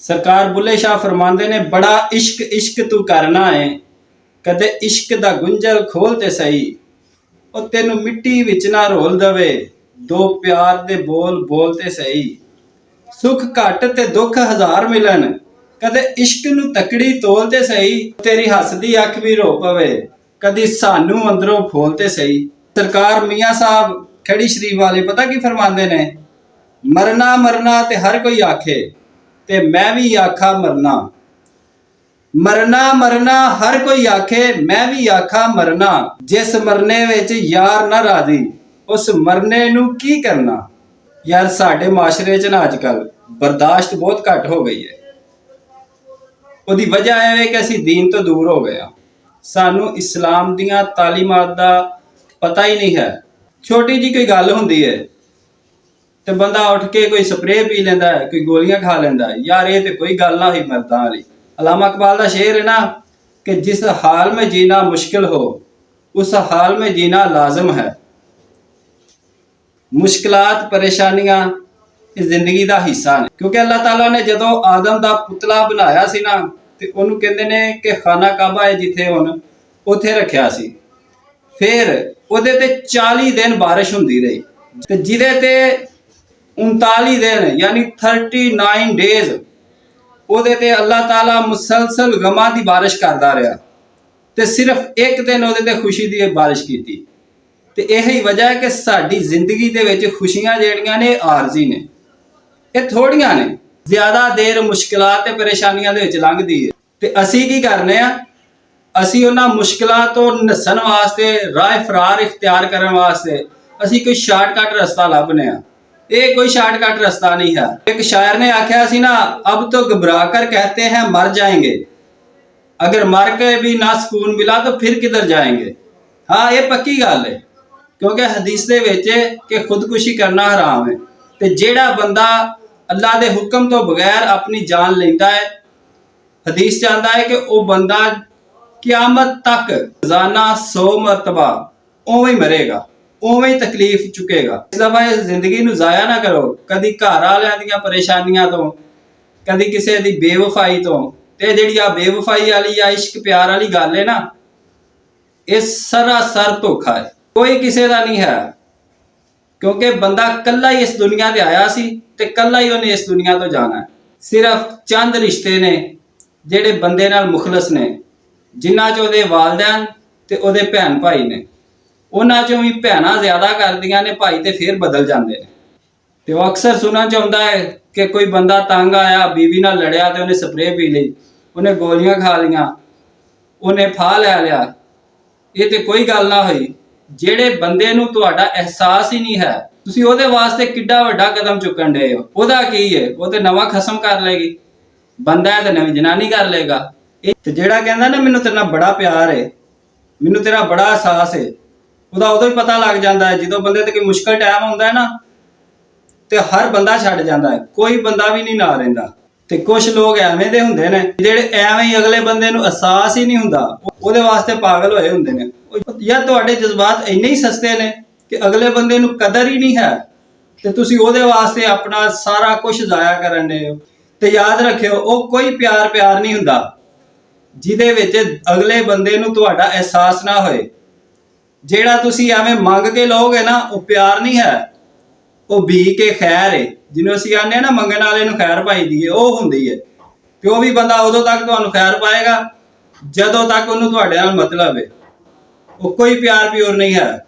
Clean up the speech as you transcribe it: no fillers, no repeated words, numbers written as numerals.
सरकार बुल्ले शाह फरमाते ने बड़ा इश्क इश्क तू करना है कदे इश्क दा गुंजल खोल ते सही ओ तेनू मिट्टी विच ना रोल दवे दो प्यार दे बोल बोलते सही सुख घट ते दुख हजार मिलन कदे इश्क नू तकड़ी तोलते सही तेरी हसदी अख भी रो पवे कदी सानू अंदरों फोलते सही। सरकार मियाँ साहब खड़ी शरीफ वाले पता की फरमाते ने मरना मरना ते हर कोई आखे ते मैं भी आखा मरना मरना मरना हर कोई आखे मैं भी आखा मरना जिस मरने विच यार ना राजी उस मरने नू की करना। यार साडे माशरे च ना अजकल बर्दाश्त बहुत घट हो गई है। उहदी वजह है कि असीं दीन तो दूर हो गए, सानू इस्लाम दियां तालीमात दा पता ही नहीं है। छोटी जी कोई गल हुंदी है तो बंदा उठ के कोई स्प्रे पी लेंदा है, कोई गोलियां खा लेंदा है। यार ये तो कोई गल ना हुई मर्दां वाली। अल्लामा इकबाल का शेर है ना कि जिस हाल में जीना मुश्किल हो उस हाल में जीना लाजम है। मुश्किलात परेशानियां इस जिंदगी का हिस्सा ने, क्योंकि अल्लाह ताला ने जदों आदम का पुतला बनाया सी ना ते उहनूं कहंदे ने कि खाना काबा है जिथे हुण उत्थे रखिया सी। फिर उहदे ते 40 दिन बारिश हुंदी रही ते जिहदे ते 39 दिन यानी 39 डेज उहदे ते अल्लाह ताला मुसलसल गमां दी बारिश करदा रहा ते सिर्फ एक दिन उहदे ते खुशी दी बारिश कीती। ते यही वजह है कि साडी जिंदगी दे विच खुशियां जिहड़ियां ने आरजी ने, ये थोड़ियां ने। ज्यादा देर मुश्किलात ते परेशानियां दे विच लंघदी है ते असीं की करने आ, असीं उन्हां मुश्किलां तो नस्सण वास्ते राह फरार इख्तियार करन वास्ते असीं कोई शार्टकट रस्ता लभने आ। ये कोई शार्टकट रास्ता नहीं है। एक शायर ने आख्या सी ना, अब तो घबरा कर कहते हैं मर जाएंगे, अगर मर के भी ना सुकून मिला तो फिर किधर जाएंगे। हाँ ये पक्की गल है, क्योंकि हदीस दे विच कि खुदकुशी करना हराम है ते जेड़ा बंदा अल्लाह दे हुक्म तो बगैर अपनी जान लेंदा है, हदीस च आंदा है कि वह बंदा क़यामत तक रोजाना 100 मरतबा उवें ही मरेगा, उवें ही तकलीफ चुकेगा। इस दफा इस जिंदगी नू जाया ना करो, कदी घर वालियां दियां परेशानियां तो, कदी किसी दी बेवफाई तो। ते जिहड़ी आ बेवफाई वाली या इश्क प्यार वाली गल है ना, ये सरासर धोखा है, कोई किसी का नहीं है। क्योंकि बंदा कल्ला ही इस दुनिया ते आया सी ते कल्ला ही उन्हें इस दुनिया तो जाना है। सिर्फ चंद रिश्ते ने जिहड़े बंदे नाल मुखलस ने, जिन्हां च उहदे वालदैन ते उहदे भैन भाई ने। उन्हां चों भी भैनां ज्यादा करदियां ने, भाई ते फिर बदल जाते हैं। तो अक्सर सुनने च आउंदा है कि कोई बंदा तंग आया, बीवी नाल लड़िया तो उन्हें स्प्रे पी ली, उन्हें गोलियां खा लियां, उन्हें फाह लै लिया। ये तो कोई गल ना हुई। जेड़े बंदे नूं तुहाडा एहसास ही नहीं है, तुसीं ओहदे वास्ते किड्डा वड्डा कदम चुकन डे हो। ओहदा की है, वो तो नवां खसम कर लेगी, बंदा है तो नवीं जनानी कर लेगा। ते जेड़ा कहंदा ना मैनूं तेरे नाल बड़ा प्यार है, मैनूं तेरा बड़ा एहसास है, ਉਹਦਾ ਉਦੋਂ ਹੀ पता लग जाता है ਜਦੋਂ ਬੰਦੇ ਤੇ ਕੋਈ ਮੁਸ਼ਕਲ ਟਾਈਮ ਆਉਂਦਾ है ना, ਤੇ ਹਰ ਬੰਦਾ ਛੱਡ ਜਾਂਦਾ ਹੈ, ਕੋਈ ਬੰਦਾ ਵੀ ਨਹੀਂ ਨਾਲ ਰਹਿੰਦਾ। ਤੇ ਕੁਝ ਲੋਕ ਐਵੇਂ ਦੇ ਹੁੰਦੇ ਨੇ ਜਿਹੜੇ ਐਵੇਂ ਹੀ ਅਗਲੇ ਬੰਦੇ ਨੂੰ ਅਹਿਸਾਸ ਹੀ ਨਹੀਂ ਹੁੰਦਾ, ਉਹਦੇ ਵਾਸਤੇ ਪਾਗਲ ਹੋਏ ਹੁੰਦੇ ਨੇ। ਜਾਂ ਤੁਹਾਡੇ ਜਜ਼ਬਾਤ ਇੰਨੇ ਹੀ ਸਸਤੇ ਨੇ ਕਿ ਅਗਲੇ ਬੰਦੇ ਨੂੰ ਕਦਰ ਹੀ ਨਹੀਂ ਹੈ ਤੇ ਤੁਸੀਂ ਉਹਦੇ ਵਾਸਤੇ ਆਪਣਾ ਸਾਰਾ ਕੁਝ ਜ਼ਾਇਆ ਕਰਨ ਦੇ ਹੋ। ਤੇ ਯਾਦ ਰੱਖਿਓ, ਉਹ ਕੋਈ ਪਿਆਰ ਨਹੀਂ ਹੁੰਦਾ ਜਿਹਦੇ ਵਿੱਚ ਅਗਲੇ ਬੰਦੇ ਨੂੰ ਤੁਹਾਡਾ ਅਹਿਸਾਸ ਨਾ ਹੋਏ। ਜਿਹੜਾ ਤੁਸੀਂ ਐਵੇਂ ਮੰਗ ਕੇ ਲਓਗੇ ਨਾ, ਉਹ ਪਿਆਰ ਨਹੀਂ ਹੈ, ਉਹ ਵੀ ਕੇ ਖੈਰ ਹੈ। ਜਿਹਨੂੰ ਅਸੀਂ ਆਨੇ ਆ ਨਾ ਮੰਗਣ ਵਾਲੇ ਨੂੰ ਖੈਰ ਪਾਈਦੀ ਹੈ, ਉਹ ਹੁੰਦੀ ਹੈ। ਤੇ ਉਹ ਵੀ ਬੰਦਾ ਉਦੋਂ ਤੱਕ ਤੁਹਾਨੂੰ ਖੈਰ ਪਾਏਗਾ ਜਦੋਂ ਤੱਕ ਉਹਨੂੰ ਤੁਹਾਡੇ ਨਾਲ ਮਤਲਬ ਹੈ। ਉਹ ਕੋਈ ਪਿਆਰ ਪਿਓਰ ਨਹੀਂ ਹੈ।